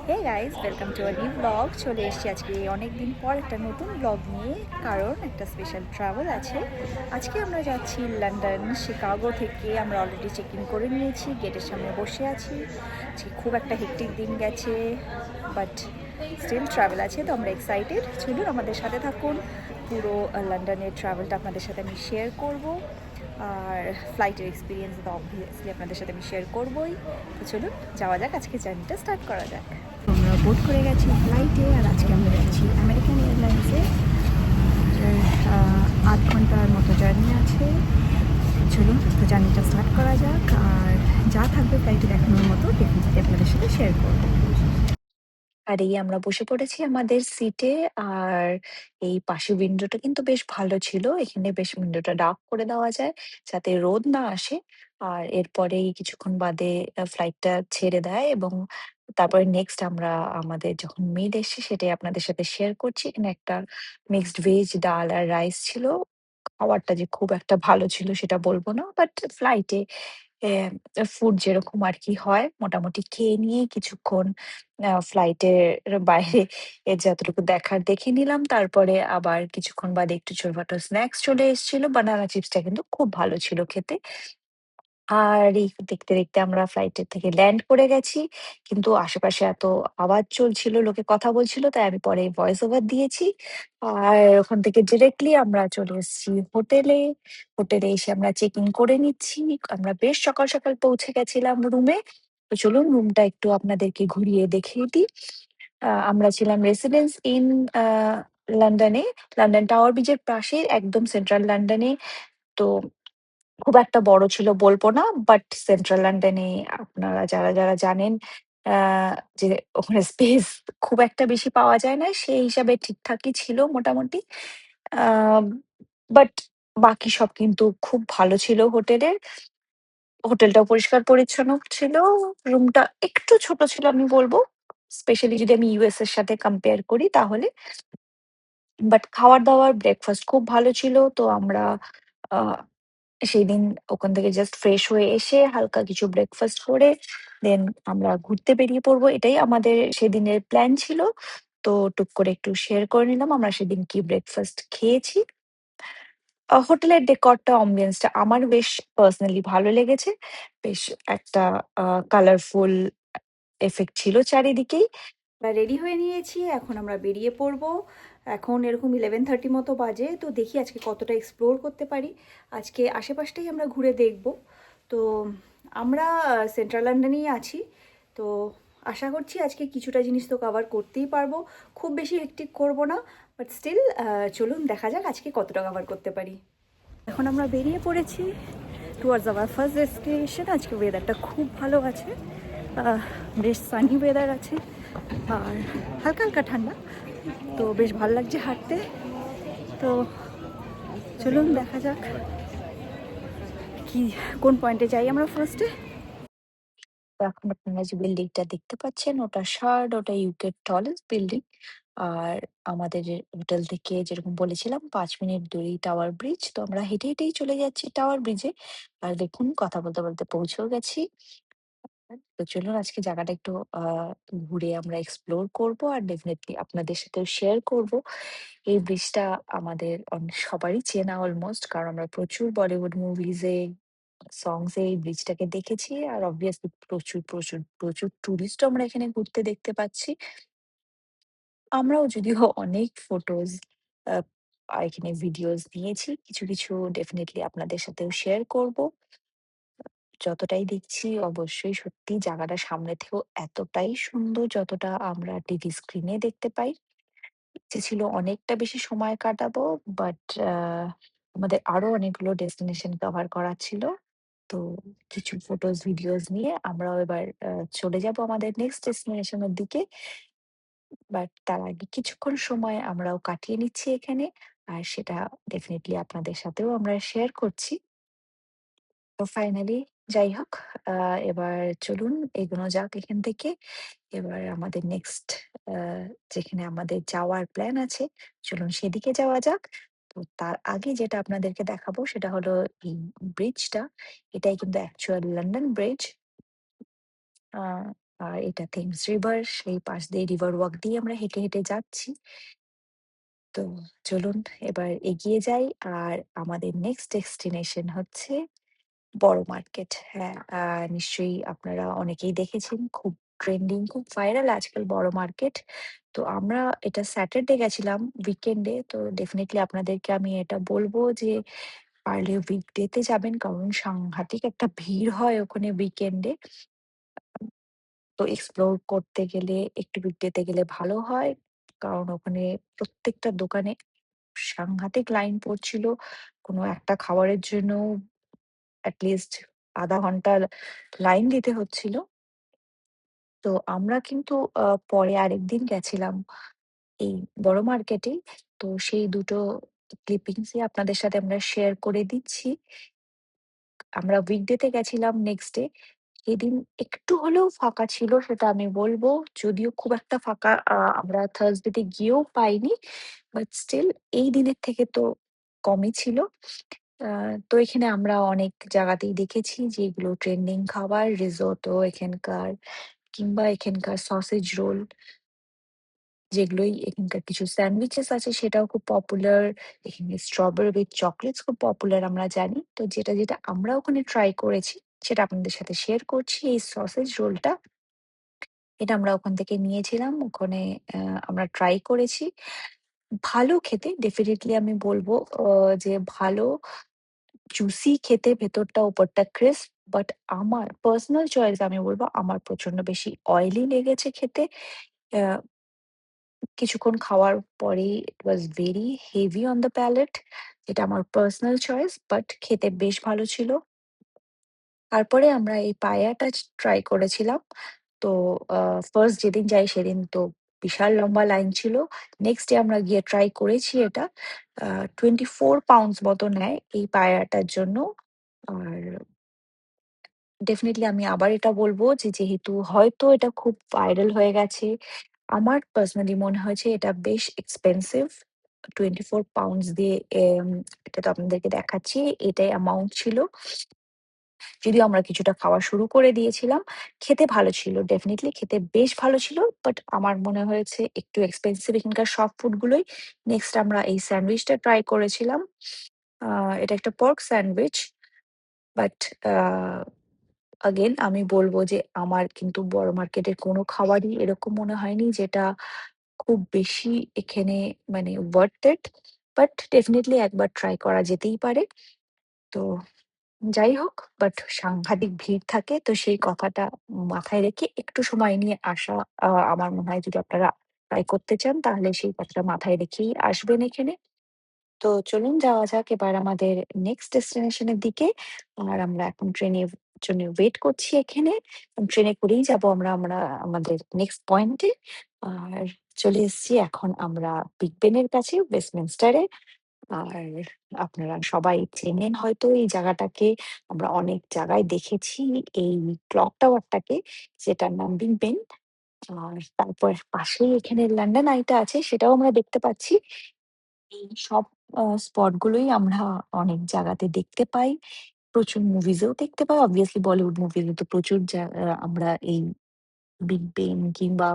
Hey guys, welcome to a new blog. চলে এসেছি আজকে অনেক দিন পর একটা নতুন ব্লগ নিয়ে, কারণ একটা স্পেশাল ট্রাভেল আছে। আজকে আমরা যাচ্ছি লন্ডন। শিকাগো থেকে আমরা অলরেডি চেক ইন করে নিয়েছি, গেটের সামনে বসে আছি। আজকে খুব একটা হেক্টিক দিন গেছে, বাট স্টিল ট্রাভেল আছে, তো আমরা এক্সাইটেড। চলুন আমাদের সাথে থাকুন, পুরো লন্ডনের ট্রাভেলটা আপনাদের সাথে আমি শেয়ার করব। আর ফ্লাইটের এক্সপিরিয়েন্স তো অবভিয়াসলি আপনাদের সাথে আমি শেয়ার করবই। তো চলুন যাওয়া যাক, আজকে জার্নিটা স্টার্ট করা যাক। আমরা বোট করে গেছি ফ্লাইটে, আর আজকে আমরা যাচ্ছি আমেরিকান এয়ারলাইন্সে। 8 ঘন্টার মতো জার্নি আছে। চলুন তো জার্নিটা স্টার্ট করা যাক, আর যা থাকবে ফ্লাইটে দেখানোর মতো ডেফিনেটলি আপনাদের সাথে শেয়ার করবো। আর এই আমরা বসে পড়েছি আমাদের সিটে। আর এই পাশে উইন্ডোটা কিন্তু বেশ ভালো ছিল। এখানে বেশ উইন্ডোটা ডার্ক করে দেওয়া যায় যাতে রোদ না আসে। আর এরপরেই কিছুক্ষণ বাদে ফ্লাইটটা ছেড়ে দেয়, এবং তারপরে নেক্সট আমরা আমাদের যখন মিল এসছে সেটাই আপনাদের সাথে শেয়ার করছি। এখানে একটা মিক্সড ভেজ, ডাল আর রাইস ছিল। খাবারটা যে খুব একটা ভালো ছিল সেটা বলব না। বাট ফ্লাইটে ফুড যেরকম আরকি হয় মোটামুটি খেয়ে নিয়ে কিছুক্ষণ ফ্লাইটের বাইরে যতটুকু দেখার দেখে নিলাম। তারপরে আবার কিছুক্ষণ বাদে একটু ছোটখাটো স্ন্যাকস চলে এসেছিল। বানানা চিপসটা কিন্তু খুব ভালো ছিল খেতে। আর এই দেখতে, দেখতে আমরা ফ্লাইটের থেকে ল্যান্ড করে গেছি। কিন্তু আশেপাশে এত আওয়াজ চলছিল, লোকে কথা বলছিল, তাই আমি পরে ভয়েস ওভার দিয়েছি। আর ওখান থেকে ডিরেক্টলি আমরা চলে এসেছি হোটেলে। হোটেলে এসে আমরা চেক ইন করে নিচ্ছি। আমরা বেশ সকাল, সকাল পৌঁছে গেছিলাম রুমে। তো চলুন রুমটা একটু আপনাদেরকে ঘুরিয়ে দেখিয়ে দিই। আমরা ছিলাম রেসিডেন্স ইন আ লন্ডনে, লন্ডন টাওয়ার ব্রিজের পাশেই, একদম সেন্ট্রাল লন্ডনে। তো খুব একটা বড় ছিল বলব না। বাট সেন্ট্রাল লন্ডনে আপনারা যারা জানেন আ যে ওখানে স্পেস খুব একটা বেশি পাওয়া যায় না। সেই হিসাবে ঠিকঠাকই ছিল মোটামুটি। আম বাট বাকি সব কিন্তু খুব ভালো ছিল হোটেলের। হোটেলটাও পরিষ্কার-পরিচ্ছন্ন ছিল। রুমটা একটু ছোট ছিল আমি বলব। স্পেশালি যদি আমি ইউএস এর সাথে কম্পেয়ার করি তাহলে। বাট খাবার-দাবার, ব্রেকফাস্ট খুব ভালো ছিল। তো আমরা আ সেদিন ওখান থেকে জাস্ট ফ্রেশ হয়ে এসে হালকা কিছু ব্রেকফাস্ট করে দেন আমরা ঘুরতে বেরিয়ে পড়বো। এটাই আমাদের সেদিনের প্ল্যান ছিল। তো টুক করে একটু শেয়ার করে নিলাম আমরা সেদিন কি ব্রেকফাস্ট খেয়েছি। হোটেলের ডেকরটা, অ্যাম্বিয়েন্সটা আমার বেশ পার্সোনালি ভালো লেগেছে। বেশ একটা আ কালারফুল ইফেক্ট ছিল চারিদিকেই। রেডি হয়ে নিয়েছি। এখন আমরা বেরিয়ে পড়বো। এখন এরকম 11:30 মতো বাজে। তো দেখি আজকে কতটা এক্সপ্লোর করতে পারি। আজকে আশেপাশটাই আমরা ঘুরে দেখব। তো আমরা সেন্ট্রাল লন্ডনেই আছি। তো আশা করছি আজকে কিছুটা জিনিস তো কভার করতেই পারবো। খুব বেশি হেক্টিক করব না। বাট স্টিল চলুন দেখা যাক আজকে কতটা কভার করতে পারি। এখন আমরা বেরিয়ে পড়েছি টুয়ার্ডস আওয়ার ফার্স্ট ডেস্টিনেশন। আজকে ওয়েদারটা খুব ভালো আছে। বেশ সানি ওয়েদার আছে, আর হালকা হালকা ঠান্ডা। তো বেশ ভালো লাগছে হাঁটতে। তো চলুন দেখা যাক কি কোন পয়েন্টে যাই আমরা ফার্স্টে। তো এখন আপনারা যে বিল্ডিংটা দেখতে পাচ্ছেন ওটা শার্ড, ওটা ইউকের টলেস্ট বিল্ডিং। আর আমাদের যে হোটেল থেকে যেরকম বলেছিলাম ৫ মিনিট দূরেই টাওয়ার ব্রিজ। তো আমরা হেঁটে হেঁটেই চলে যাচ্ছি টাওয়ার ব্রিজে। আর দেখুন কথা বলতে বলতে পৌঁছেও গেছি। তো চলুন আজকে জায়গাটা একটু ঘুরে আমরা এক্সপ্লোর করব, আর ডেফিনেটলি আপনাদের সাথেও শেয়ার করব। এই ব্রিজটা আমাদের সবারই চেনা অলমোস্ট, কারণ আমরা প্রচুর বলিউড মুভিজে, সংস এ এই ব্রিজটাকে দেখেছি। আর অবভিয়াসলি প্রচুর টুরিস্টও আমরা এখানে ঘুরতে দেখতে পাচ্ছি। আমরাও যদিও অনেক ফটোজ আ এখানে ভিডিওস নিয়েছি। কিছু ডেফিনিটলি আপনাদের সাথেও শেয়ার করব। যতটাই দেখছি অবশ্যই সত্যি জায়গাটা সামনে থেকেও এতটাই সুন্দর যতটা আমরা টিভি স্ক্রিনে দেখতে পাই। ইচ্ছে ছিল অনেকটা বেশি সময় কাটাবো, বাট আমাদের আরো অনেকগুলো ডেস্টিনেশন কভার করার ছিল। তো কিছু ফটোস ভিডিওস নিয়ে আমরাও এবার চলে যাব আমাদের নেক্সট ডেস্টিনেশন এর দিকে। বাট তার আগে কিছুক্ষণ সময় আমরাও কাটিয়ে নিচ্ছি এখানে। আর সেটা ডেফিনিটলি আপনাদের সাথেও আমরা শেয়ার করছি। তো ফাইনালি যাই হোক, আ এবার চলুন এগোনো যাক এখান থেকে। এবার আমাদের নেক্সট আ যেখানে আমাদের যাওয়ার প্ল্যান আছে, চলুন সেদিকে যাওয়া যাক। তো তার আগে যেটা আপনাদেরকে দেখাবো সেটা হলো এই ব্রিজটা। এটাই কিন্তু অ্যাকচুয়াল লন্ডন ব্রিজ। আ আর এটা থেমস রিভার। সেই পাশ দিয়ে রিভার ওয়াক দিয়ে আমরা হেঁটে, হেঁটে যাচ্ছি। তো চলুন এবার এগিয়ে যাই। আর আমাদের নেক্সট ডেস্টিনেশন হচ্ছে বড় মার্কেট। হ্যাঁ, নিশ্চয়ই আপনারা অনেকেই দেখেছেন। খুব ট্রেন্ডিং, খুব ভাইরাল আজকাল বড় মার্কেট। তো আমরা এটা স্যাটারডে গেছিলাম, উইকেন্ডে। তো ডেফিনিটলি আপনাদেরকে আমি এটা বলব যে পারলে উইকডে তে যাবেন। কারণ সাংঘাতিক একটা ভিড় হয় ওখানে উইকেন্ডে। তো এক্সপ্লোর করতে গেলে একটু উইকডে তে গেলে ভালো হয়। কারণ ওখানে প্রত্যেকটা দোকানে সাংঘাতিক লাইন পড়ছিল। কোনো একটা খাবারের জন্যও এট লিস্ট ০.৫ ঘন্টা লাইন দিতে হচ্ছিল। তো আমরা কিন্তু পরে আরেকদিন গেছিলাম এই বড় মার্কেটেই। তো সেই দুটো ক্লিপিংসই আপনাদের সাথে আমরা শেয়ার করে দিচ্ছি। আমরা উইকডে তে গেছিলাম নেক্সট ডে। সেদিন একটু হলেও ফাঁকা ছিল সেটা আমি বলব। যদিও খুব একটা ফাঁকা আমরা থার্সডে তে গিয়েও পাইনি। বাট স্টিল এই দিনের থেকে তো কমই ছিল। আ তো এখানে আমরা অনেক জায়গাতেই দেখেছি যে এগুলো ট্রেন্ডিং খাবার, রিসোর্টও এখানকার, কিংবা এখানকার সসেজ রোল, যেগুলোই এখানকার কিছু স্যান্ডউইচেস আছে সেটাও খুব পপুলার। এখানে স্ট্রবেরি উইথ চকোলেটস খুব পপুলার আমরা জানি। তো যেটা আমরা ওখানে ট্রাই করেছি সেটা আপনাদের সাথে শেয়ার করছি। এই সসেজ রোলটা, এটা আমরা ওখান থেকে নিয়েছিলাম। ওখানে আ আমরা ট্রাই করেছি। ভালো খেতে, ডেফিনিটলি আমি বলব অ যে ভালো, জুসি খেতে, ভেতরটা উপরটা ক্রিসপ। বাট আমার পার্সোনাল চয়েস আমি বলব আমার প্রচন্ড বেশি অয়েলি লেগেছে খেতে। আ কিছুক্ষণ খাওয়ার পরেই it was very heavy on the palate. এটা আমার পার্সোনাল চয়েস, বাট খেতে বেশ ভালো ছিল। তারপরে আমরা এই পায়াটা ট্রাই করেছিলাম। তো আ ফার্স্ট যেদিন যাই সেদিন তো বিশাল লম্বা লাইন ছিল। নেক্সট ডে আমরা গিয়ে ট্রাই করেছি এটা। আ 24 পাউন্ডস মতো নেয় এই পায়াটার জন্য। আর ডেফিনিটলি আমি আবার এটা বলব যে যেহেতু হয়তো এটা খুব ভাইরাল হয়ে গেছে, আমার পার্সোনালি মনে হয়েছে এটা বেশ এক্সপেনসিভ। 24 পাউন্ডস দিয়ে এটা তো আপনাদেরকে দেখাচ্ছি। এটাই অ্যামাউন্ট ছিল। যদিও আমরা কিছুটা খাওয়া শুরু করে দিয়েছিলাম। খেতে ভালো ছিল। ডেফিনিটলি খেতে বেশ ভালো ছিল। বাট আমার মনে হয়েছে একটু এক্সপেনসিভ এখানকার সব ফুড গুলোই। নেক্সট আমরা এই স্যান্ডউইচটা ট্রাই করেছিলাম। আ এটা একটা pork sandwich. But a again আমি বলব যে আমার কিন্তু বড় মার্কেটের কোনো খাবারই এরকম মনে হয়নি যেটা খুব বেশি এখানে মানে worth it। বাট ডেফিনিটলি একবার ট্রাই করা যেতেই পারে। তো যাই হোক, বাট সাংঘাতিক ভিড় থাকে। তো সেই কথাটা মাথায় রেখে একটু সময় নিয়ে আসা, আমার মনে হয় যদি আপনারা ট্রাই করতে চান তাহলে সেই কথাটা মাথায় রেখেই আসবেন এখানে। তো চলুন যাওয়া যাক এবার আমাদের নেক্সট ডেস্টিনেশন এর দিকে। আর আমরা এখন ট্রেনের জন্য ওয়েট করছি এখানে। ট্রেনে করেই যাবো আমরা আমাদের নেক্সট পয়েন্টে। আর চলে এসেছি এখন আমরা বিগ বেনের কাছে, ওয়েস্টমিনস্টারে। আর আপনারা সবাই চেনেন হয়তো এই জায়গাটাকে। আমরা অনেক জায়গায় দেখেছি এই ক্লক টাওয়ারটাকে, যেটার নাম বিগ বেন। আর তারপর পাশেই এখানে লন্ডন আইটা আছে, সেটাও আমরা দেখতে পাচ্ছি। এই সব স্পট গুলোই আমরা অনেক জায়গাতে দেখতে পাই। প্রচুর মুভিজেও দেখতে পাই। অবভিয়াসলি বলিউড মুভিজে তো প্রচুর আমরা এই বিগ বেন কিংবা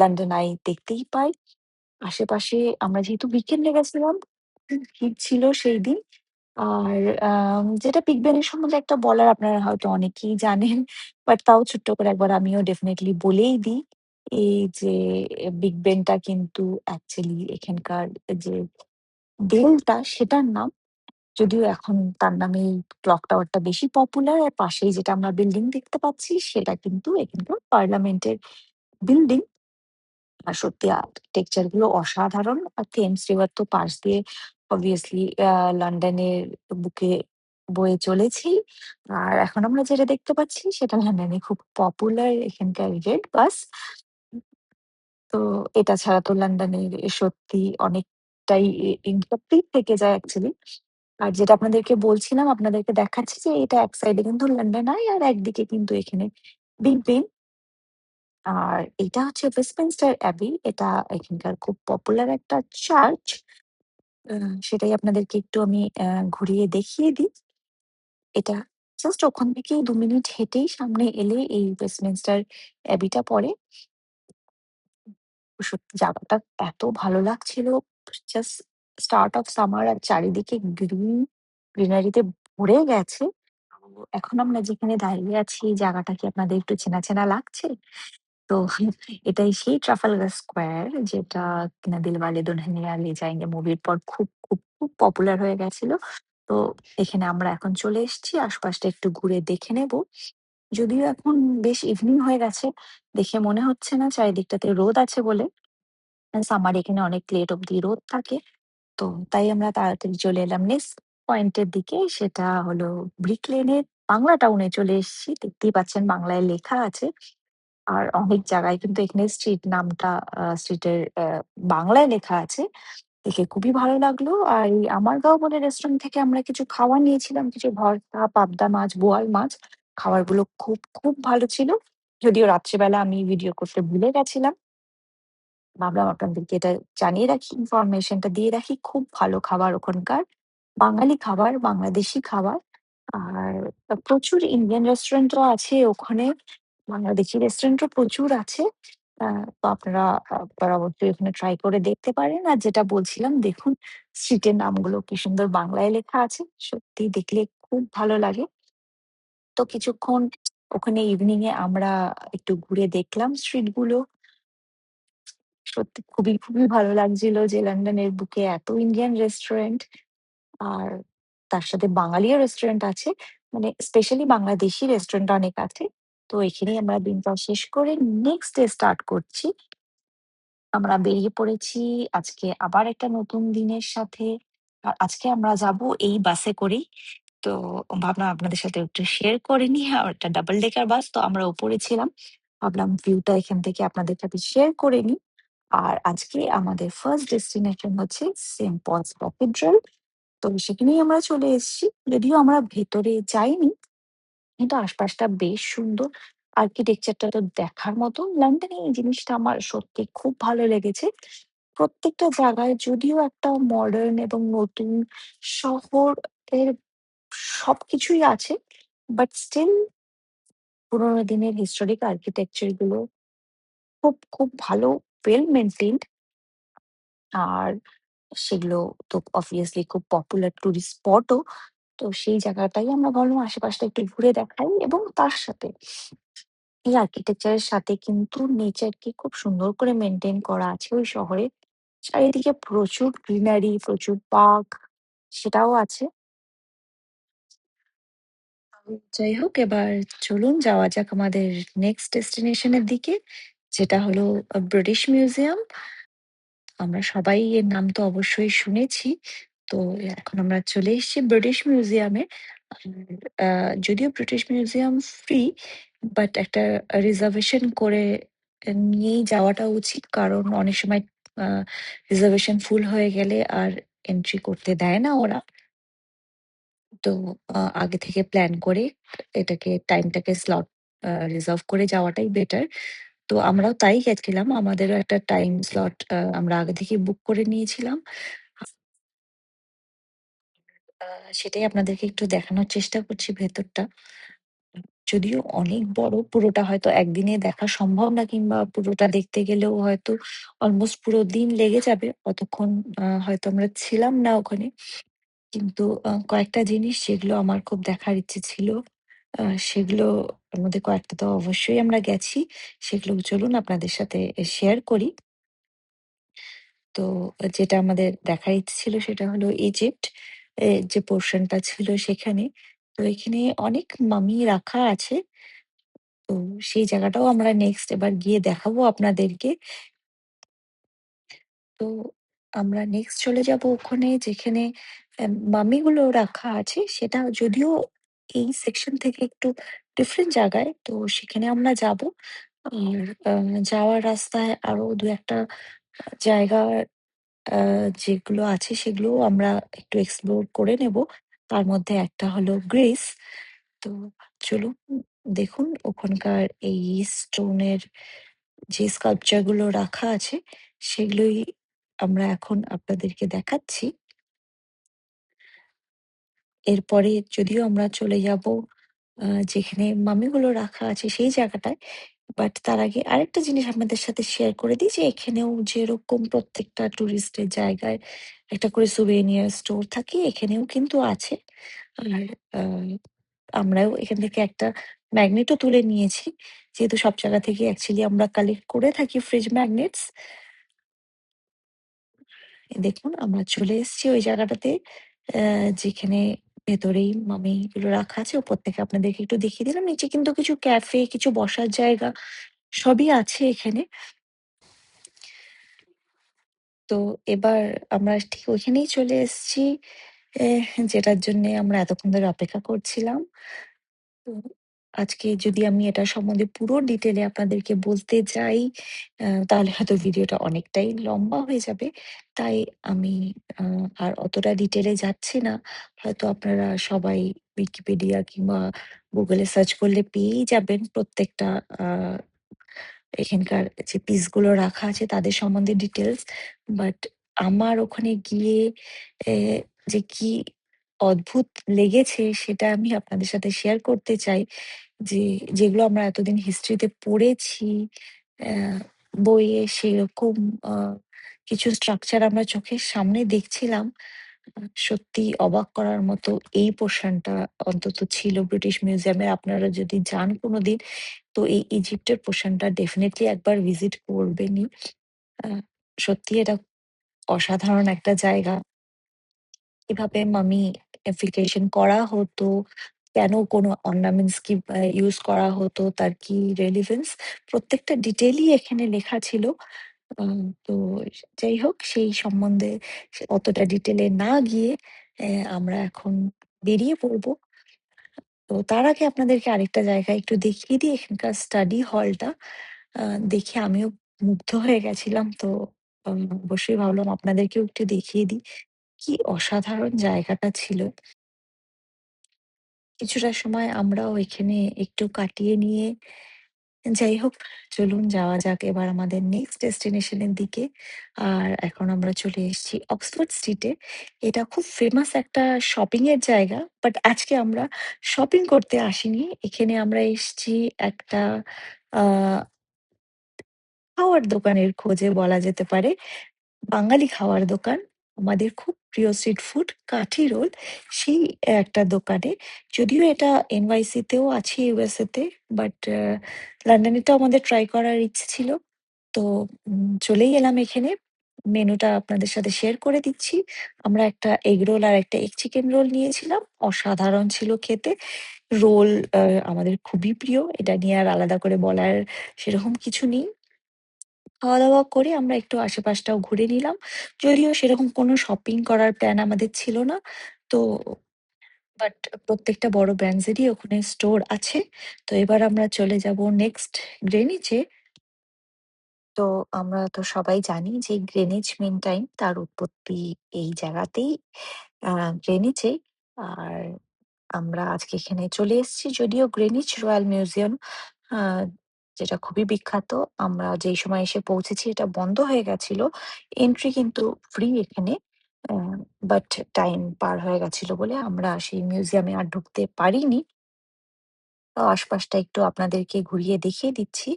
লন্ডন আই দেখতেই পাই। আশেপাশে আমরা যেহেতু উইকেন্ডে গেছিলাম, খুব ভিড় ছিল সেইদিন। আর যেটা বিগ বেনের সম্বন্ধে একটা বলার, আপনারা হয়তো অনেকেই জানেন। বাট তাও ছোট্ট করে একবার আমিও ডেফিনিটলি বলেই দিই। এই যে বিগ বেনটা কিন্তু অ্যাকচুয়ালি এখানকার যে বেলটা সেটার নাম। যদিও এখন তার নামেই ক্লক টাওয়ারটা বেশি পপুলার। আর পাশেই যেটা আমরা বিল্ডিং দেখতে পাচ্ছি সেটা কিন্তু এখানকার পার্লামেন্টের বিল্ডিং। আর সত্যি আর্কিটেকচার গুলো অসাধারণ। আর থেমস রিভার তো পাশ দিয়ে অবভিয়াসলি লন্ডনের বুকে বয়ে চলেছেই। আর এখন আমরা যেটা দেখতে পাচ্ছি সেটা লন্ডনে খুব পপুলার এখানকার রেড বাস। তো এটা ছাড়া তো লন্ডনের সত্যি অনেকটাই ইনকমপ্লিট থেকে যায় অ্যাকচুয়ালি। আর যেটা আপনাদেরকে বলছিলাম, আপনাদেরকে দেখাচ্ছি যে এটা এক সাইডে কিন্তু লন্ডন আই আর একদিকে কিন্তু এখানে বিগ বেন। আর এটা হচ্ছে ওয়েস্টমিনস্টার অ্যাবি। এটা এখানকার খুব পপুলার একটা চার্চ। সেটাই আপনাদেরকে একটু আমি ঘুরিয়ে দেখিয়ে দিই। এটা জাস্ট ওখান থেকেই ২ মিনিট হেঁটেই সামনে এলে এই ওয়েস্টমিনস্টার অ্যাবিটা পড়ে। সত্যি জায়গাটা এত ভালো লাগছিল। জাস্ট স্টার্ট অফ সামার আর চারিদিকে গ্রিনারিতে ভরে গেছে। তো এখন আমরা যেখানে দাঁড়িয়ে আছি জায়গাটা কি আপনাদের একটু চেনা, চেনা লাগছে? তো এটাই সেই ট্রাফালগার স্কোয়ার যেটা কিনা 'দিলওয়ালে দুলহানিয়া লে যায়েঙ্গে' মুভির পর খুব পপুলার হয়ে গেছিল। তো এখানে আমরা এখন চলে এসেছি। আশপাশটা একটু ঘুরে দেখে নেব। যদিও এখন বেশ ইভনিং হয়ে গেছে। দেখে মনে হচ্ছে না চারিদিকটাতে রোদ আছে বলে। সামার এখানে অনেক লেট অব্দি রোদ থাকে। তো তাই আমরা তাড়াতাড়ি চলে এলাম নেক্সট পয়েন্টের দিকে। সেটা হলো ব্রিক লেনের বাংলা টাউনে চলে এসেছি। দেখতেই পাচ্ছেন বাংলায় লেখা আছে। আর অনেক জায়গায় কিন্তু এখানে স্ট্রিটের বাংলায় লেখা আছে। দেখে খুবই ভালো লাগলো। আর এই আমার গাঁও বলে রেস্টুরেন্ট থেকে আমরা কিছু খাবার নিয়েছিলাম। কিছু ভর্তা, পাবদা মাছ, বোয়াল মাছ। খাবারগুলো খুব ভালো ছিল। যদিও রাত্রিবেলা আমি ভিডিও করতে ভুলে গেছিলাম। ভাবলাম আপনাদেরকে এটা জানিয়ে রাখি, ইনফরমেশনটা দিয়ে রাখি। খুব ভালো খাবার ওখানকার। বাঙালি খাবার, বাংলাদেশি খাবার। আর প্রচুর ইন্ডিয়ান রেস্টুরেন্টও আছে ওখানে। বাংলাদেশি রেস্টুরেন্টও প্রচুর আছে। আ তো আপনারা অবশ্যই ওখানে ট্রাই করে দেখতে পারেন। আর যেটা বলছিলাম দেখুন স্ট্রিটের নামগুলো কি সুন্দর বাংলায় লেখা আছে। সত্যিই দেখলে খুব ভালো লাগে। তো কিছুক্ষণ ওখানে ইভনিং এ আমরা একটু ঘুরে দেখলাম স্ট্রিট গুলো। সত্যি খুবই ভালো লাগছিল যে লন্ডনের বুকে এত ইন্ডিয়ান রেস্টুরেন্ট। আর তার সাথে বাঙালিও রেস্টুরেন্ট আছে। মানে স্পেশালি বাংলাদেশি রেস্টুরেন্ট অনেক আছে। তো এখানেই আমরা দিনটা শেষ করে নেক্সট ডে স্টার্ট করছি। আমরা বেরিয়ে পড়েছি আজকে আবার একটা নতুন দিনের সাথে। আর আজকে আমরা যাবো এই বাসে করেই। তো ভাবলাম আপনাদের সাথে একটু শেয়ার করে নিই। আর একটা ডাবল ডেকার বাস। তো আমরা উপরে ছিলাম। ভাবলাম ভিউটা এখান থেকে আপনাদের সাথে শেয়ার করে নিই। আর আজকে আমাদের ফার্স্ট ডেস্টিনেশন হচ্ছে সেন্ট পলস ক্যাথেড্রাল। তো সেখানেই আমরা চলে এসেছি। যদিও আমরা ভেতরে যাইনি, কিন্তু আশপাশটা বেশ সুন্দর। আর্কিটেকচারটা তো দেখার মতো। লন্ডনে এই জিনিসটা আমার সত্যি খুব ভালো লেগেছে। প্রত্যেকটা জায়গায় যদিও একটা মডার্ন এবং নতুন শহরের সবকিছুই আছে। বাট স্টিল পুরোনো দিনের হিস্টোরিক আর্কিটেকচার গুলো খুব ভালো ওয়েল মেইনটেইনড। আর সেগুলো তো অবভিয়াসলি খুব পপুলার টুরিস্ট স্পটও। তো সেই জায়গাটাই আমরা ভাবলাম আশেপাশটা একটু ঘুরে দেখাই এবং তার সাথে এই আর্কিটেকচারের সাথে কিন্তু নেচারকে খুব সুন্দর করে মেইনটেইন করা আছে ওই শহরে। চারিদিকে প্রচুর গ্রিনারি, প্রচুর পার্ক সেটাও আছে। যাই হোক এবার চলুন যাওয়া যাক আমাদের নেক্সট ডেস্টিনেশন এর দিকে। যেটা হলো ব্রিটিশ মিউজিয়াম। আমরা সবাই এর নাম তো অবশ্যই শুনেছি। তো এখন আমরা চলে এসেছি ব্রিটিশ মিউজিয়ামে। আর যদিও ব্রিটিশ মিউজিয়াম ফ্রি, বাট একটা রিজার্ভেশন করে নিয়েই যাওয়াটা উচিত। কারণ অনেক সময় আ রিজার্ভেশন ফুল হয়ে গেলে আর এন্ট্রি করতে দেয় না ওরা। তো আগে থেকে প্ল্যান করে এটাকে টাইমটাকে রিজার্ভ করে যাওয়াটাই বেটার। তো আমরাও তাই গেছিলাম। আমাদেরও একটা টাইম স্লট আমরা আগে থেকেই বুক করে নিয়েছিলাম। আ সেটাই আপনাদেরকে একটু দেখানোর চেষ্টা করছি ভেতরটা। যদিও অনেক বড়, পুরোটা হয়তো একদিনে দেখা সম্ভব না কিংবা পুরোটা দেখতে গেলেও হয়তো অলমোস্ট পুরো দিন লেগে যাবে। অতক্ষণ হয়তো আমরা ছিলাম না ওখানে। কিন্তু কয়েকটা জিনিস যেগুলো আমার খুব দেখার ইচ্ছে ছিল, আ সেগুলোর মধ্যে কয়েকটা তো অবশ্যই আমরা গেছি। সেগুলো চলুন আপনাদের সাথে শেয়ার করি। তো যেটা আমাদের দেখার ইচ্ছে ছিল সেটা হলো ইজিপ্ট। যে পোরশনটা ছিল সেখানে। তো এখানে অনেক মামি রাখা আছে। তো সেই জায়গাটাও আমরা নেক্সট এবার গিয়ে দেখাবো আপনাদেরকে। তো আমরা নেক্সট চলে যাবো ওখানে যেখানে মামিগুলো রাখা আছে। সেটা যদিও এই সেকশন থেকে একটু ডিফারেন্ট জায়গায়। তো সেখানে আমরা যাবো। আর যাওয়ার রাস্তায় আরো ২-১ টা জায়গা আ যেগুলো আছে সেগুলোও আমরা একটু এক্সপ্লোর করে নেব। তার মধ্যে একটা হলো গ্রিস। তো চলুন দেখুন ওখানকার এই স্টোনের যে স্কাল্পচার গুলো রাখা আছে সেগুলোই আমরা এখন আপনাদেরকে দেখাচ্ছি। এরপরে যদিও আমরা চলে যাব আ যেখানে মামিগুলো রাখা আছে সেই জায়গাটায়। বাট তার আগে আরেকটা জিনিস আপনাদের সাথে শেয়ার করে দিই যে এখানেও যেরকম প্রত্যেকটা টুরিস্টের জায়গায় একটা করে souvenir স্টোর থাকে, এখানেও কিন্তু আছে। আর আ আমরাও এখান থেকে একটা ম্যাগনেটও তুলে নিয়েছি। যেহেতু সব জায়গা থেকে অ্যাকচুয়ালি আমরা কালেক্ট করে থাকি ফ্রিজ ম্যাগনেটস। দেখুন আমরা চলে এসেছি ওই জায়গাটাতে যেখানে ভেতরেই মামি এগুলো রাখা আছে। উপর থেকে আপনাদেরকে একটু দেখিয়ে দিলাম। নিচে কিন্তু কিছু ক্যাফে, কিছু বসার জায়গা সবই আছে এখানে। তো এবার আমরা ঠিক ওইখানেই চলে এসেছি, যেটার জন্যে আমরা এতক্ষণ ধরে অপেক্ষা করছিলাম। তো আজকে যদি আমি এটা সম্বন্ধে পুরো ডিটেইলে আপনাদেরকে বলতে যাই, তাহলে হয়তো ভিডিওটা অনেকটাই লম্বা হয়ে যাবে। তাই আমি আ আর অতটা ডিটেইলে যাচ্ছি না। হয়তো আপনারা সবাই উইকিপিডিয়া কিংবা গুগলে সার্চ করলে পেয়েই যাবেন প্রত্যেকটা আ এখানকার যে পিসগুলো রাখা আছে তাদের সম্বন্ধে ডিটেইলস। বাট আমার ওখানে গিয়ে এ যে কি অদ্ভুত লেগেছে সেটা আমি আপনাদের সাথে শেয়ার করতে চাই। যে যেগুলো আমরা এতদিন হিস্ট্রিতে পড়েছি, অ্যা বইয়ে সেরকম আ কিছু স্ট্রাকচার আমরা চোখের সামনে দেখছিলাম। সত্যিই অবাক করার মতো এই পোরশনটা অন্তত ছিল ব্রিটিশ মিউজিয়ামে। আপনারা যদি যান কোনোদিন তো এই ইজিপ্টের পোরশনটা ডেফিনিটলি একবার ভিজিট করবেনই। আ সত্যিই এটা অসাধারণ একটা জায়গা। কিভাবে মামিফিকেশন করা হতো, কেন কোনো অর্নামেন্টস কি ইউজ করা হতো, তার কি রেলেভেন্স প্রত্যেকটা ডিটেইলই এখানে লেখা ছিল। তো যাই হোক সেই সম্বন্ধে অতটা ডিটেইলে না গিয়ে আমরা এখন বেরিয়ে পড়বো। তো তার আগে আপনাদেরকে আরেকটা জায়গা একটু দেখিয়ে দিই এখানকার স্টাডি হলটা। আ দেখে আমিও মুগ্ধ হয়ে গেছিলাম। তো অবশ্যই ভাবলাম আপনাদেরকেও একটু দেখিয়ে দিই। কি অসাধারণ জায়গাটা ছিল। কিছুটা সময় আমরাও এখানে একটু কাটিয়ে নিয়ে যাই হোক, চলুন যাওয়া যাক এবার আমাদের নেক্সট ডেস্টিনেশন এর দিকে। আর এখন আমরা চলে এসেছি অক্সফোর্ড স্ট্রিটে। এটা খুব ফেমাস একটা শপিং এর জায়গা। বাট আজকে আমরা শপিং করতে আসিনি। এখানে আমরা এসেছি একটা আ খাওয়ার দোকানের খোঁজে বলা যেতে পারে। বাঙালি খাওয়ার দোকান। আমাদের খুব প্রিয় স্ট্রিট ফুড কাঠি রোল। সেই একটা দোকানে। যদিও এটা NYC তেও আছে USA তে। বাট লন্ডনেরটাও আমাদের ট্রাই করার ইচ্ছে ছিল। তো চলেই এলাম এখানে। মেনুটা আপনাদের সাথে শেয়ার করে দিচ্ছি। আমরা একটা এগ রোল আর একটা এগ চিকেন রোল নিয়েছিলাম। অসাধারণ ছিল খেতে। রোল আ আমাদের খুবই প্রিয়। এটা নিয়ে আর আলাদা করে বলার সেরকম কিছু নেই। খাওয়া-দাওয়া করে আমরা একটু আশেপাশটাও ঘুরে নিলাম। যদিও সেরকম কোনো শপিং করার প্ল্যান আমাদের ছিল না। তো বাট প্রত্যেকটা বড় ব্র্যান্ডস এরই ওখানে স্টোর আছে। তো এবার আমরা চলে যাব নেক্সট গ্রিনিচে। তো আমরা তো সবাই জানি যে গ্রিনিচ মিন টাইম তার উৎপত্তি এই জায়গাতেই, গ্রিনিচে। আর আমরা আজকে এখানে চলে এসেছি। যদিও গ্রিনিচ রয়্যাল মিউজিয়াম আ যেটা খুবই বিখ্যাত। আমরা যেই সময় এসে পৌঁছেছি এটা বন্ধ হয়ে গেছিল। এন্ট্রি কিন্তু ফ্রি এখানে। আ বাট টাইম পার হয়ে গেছিল বলে আমরা সেই মিউজিয়ামে আর ঢুকতে পারিনি। আশপাশটা একটু আপনাদেরকে ঘুরিয়ে দেখিয়ে দিচ্ছি।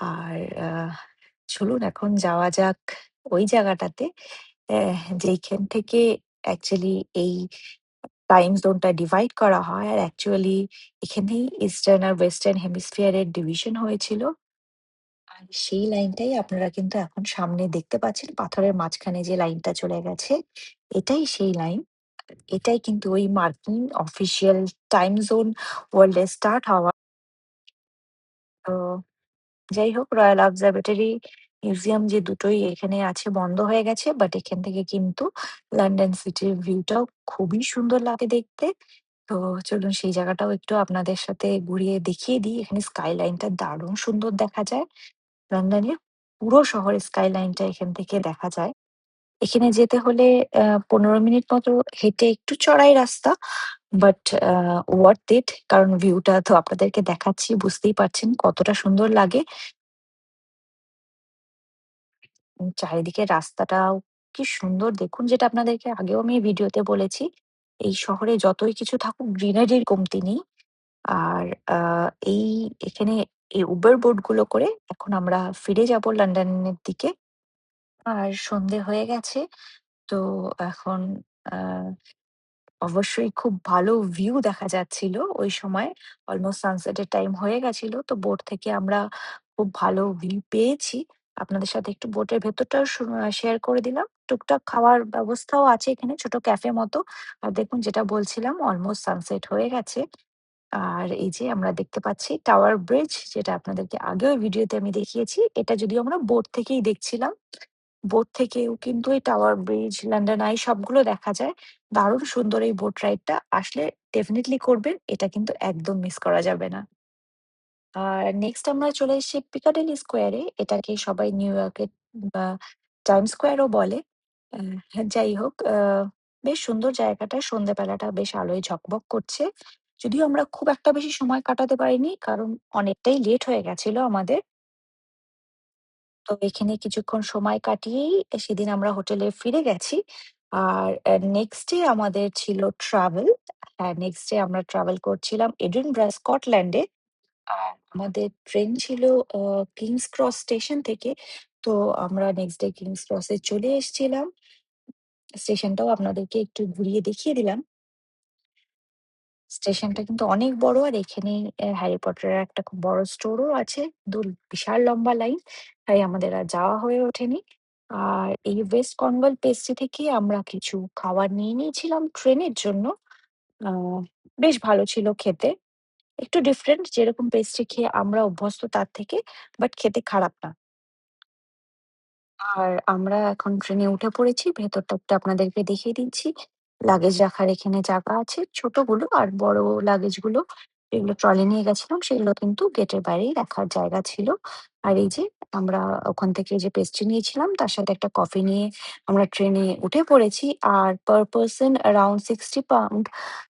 আর চলুন এখন যাওয়া যাক ওই জায়গাটাতে, যেইখান থেকে অ্যাকচুয়ালি এই টাইম জোনটা ডিভাইড করা হয়। আর অ্যাকচুয়ালি এখানেই ইস্টার্ন আর ওয়েস্টার্ন হেমিস্ফিয়ার এর ডিভিশন হয়েছিল। আর সেই লাইনটাই আপনারা কিন্তু এখন সামনে দেখতে পাচ্ছেন পাথরের মাঝখানে যে লাইনটা চলে গেছে, এটাই সেই লাইন। এটাই কিন্তু ওই মার্কিন অফিসিয়াল টাইম জোন ওয়ার্ল্ড এ স্টার্ট হওয়া। তো যাই হোক রয়্যাল অবজারভেটরি মিউজিয়াম যে দুটোই এখানে আছে বন্ধ হয়ে গেছে। বাট এখান থেকে কিন্তু লন্ডন সিটির ভিউটাও খুবই সুন্দর লাগে দেখতে। তো চলুন সেই জায়গাটাও একটু আপনাদের সাথে ঘুরিয়ে দেখিয়ে দিই। এখানে স্কাইলাইনটা দারুণ সুন্দর দেখা যায়। লন্ডনের পুরো শহরের স্কাইলাইনটা এখান থেকে দেখা যায়। এখানে যেতে হলে ১৫ মিনিট মতো হেঁটে একটু চড়াই রাস্তা। বাট ওয়ার্থ ইট কারণ ভিউটা তো আপনাদেরকে দেখাচ্ছি বুঝতেই পারছেন কতটা সুন্দর লাগে। চারিদিকের রাস্তাটাও কি সুন্দর দেখুন, যেটা আপনাদেরকে আগেও আমি ভিডিওতে বলেছি। এই শহরে যতই কিছু থাকুক গ্রিনারির কমতি নেই। আর আ এই এখানে এই উবার বোটগুলো করে এখন আমরা ফিরে যাব লন্ডনের দিকে। আর সন্ধে হয়ে গেছে। তো এখন আ অবশ্যই খুব ভালো ভিউ দেখা যাচ্ছিল ওই সময়। অলমোস্ট সানসেটের টাইম হয়ে গেছিল। তো বোট থেকে আমরা খুব ভালো ভিউ পেয়েছি। আপনাদের সাথে একটু বোটের ভেতরটাও শেয়ার করে দিলাম। টুকটাক খাওয়ার ব্যবস্থাও আছে এখানে, ছোট ক্যাফে মতো। আর দেখুন যেটা বলছিলাম, অলমোস্ট সানসেট হয়ে গেছে। আর এই যে আমরা দেখতে পাচ্ছি টাওয়ার ব্রিজ, যেটা আপনাদেরকে আগেও ভিডিওতে আমি দেখিয়েছি। এটা যদিও আমরা বোট থেকেই দেখছিলাম। বোট থেকেও কিন্তু এই টাওয়ার ব্রিজ, লন্ডন আই সবগুলো দেখা যায়। দারুণ সুন্দর এই বোট রাইডটা। আসলে ডেফিনিটলি করবেন। এটা কিন্তু একদম মিস করা যাবে না। আর নেক্সট আমরা চলে এসেছি পিকাডিলি স্কোয়ারে। এটাকে সবাই নিউ ইয়র্কের বা টাইম স্কোয়ারও বলে। যাই হোক, বেশ সুন্দর জায়গাটা। সন্ধ্যেবেলাটা বেশ আলোয় ঝকমক করছে। যদিও আমরা খুব একটা বেশি সময় কাটাতে পারিনি, কারণ অনেকটাই লেট হয়ে গেছিল আমাদের। তো এখানে কিছুক্ষণ সময় কাটিয়েই সেদিন আমরা হোটেলে ফিরে গেছি। আর নেক্সট ডে আমাদের ছিল ট্রাভেল। হ্যাঁ, নেক্সট ডে আমরা ট্রাভেল করছিলাম এডিনবরা, স্কটল্যান্ডে। আর আমাদের ট্রেন ছিল আ কিংস ক্রস স্টেশন থেকে। তো আমরা নেক্সট ডে কিংস ক্রসে চলে এসছিলাম। স্টেশনটাও আপনাদেরকে একটু ঘুরিয়ে দেখিয়ে দিলাম। স্টেশনটা কিন্তু অনেক বড়, আর এখানে হ্যারি পটারের একটা খুব বড় স্টোরও আছে। বিশাল লম্বা লাইন। তাই আমাদের আর যাওয়া হয়ে ওঠেনি। আর এই ওয়েস্ট কর্নওয়াল পেস্ট্রি থেকে আমরা কিছু খাবার নিয়ে নিয়েছিলাম ট্রেনের জন্য। আ বেশ ভালো ছিল খেতে। একটু ডিফারেন্ট, যেরকম পেস্ট্রি খেয়ে আমরা অভ্যস্ত তার থেকে, বাট খেতে খারাপ না। আর আমরা এখন ট্রেনে উঠে পড়েছি। ভেতরটা একটু আপনাদেরকে দেখিয়ে দিচ্ছি। লাগেজ রাখার এখানে জায়গা আছে, ছোটগুলো আর বড় লাগেজগুলো যেগুলো ট্রলি নিয়ে গেছিলাম সেগুলো কিন্তু গেটের বাইরেই রাখার জায়গা ছিল। আর এই যে আমরা ওখান থেকে যে পেস্ট্রি নিয়েছিলাম তার সাথে একটা কফি নিয়ে আমরা ট্রেনে উঠে পড়েছি। আর পার পারসন অ্যারাউন্ড £60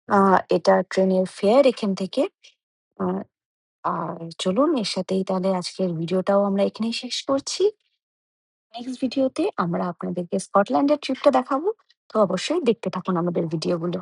আ এটা ট্রেনের ফেয়ার এখান থেকে। আ আর চলুন, এর সাথেই তাহলে আজকের ভিডিওটাও আমরা এখানেই শেষ করছি। নেক্সট ভিডিওতে আমরা আপনাদেরকে স্কটল্যান্ডের ট্রিপটা দেখাবো। তো অবশ্যই দেখতে থাকুন আমাদের ভিডিওগুলো।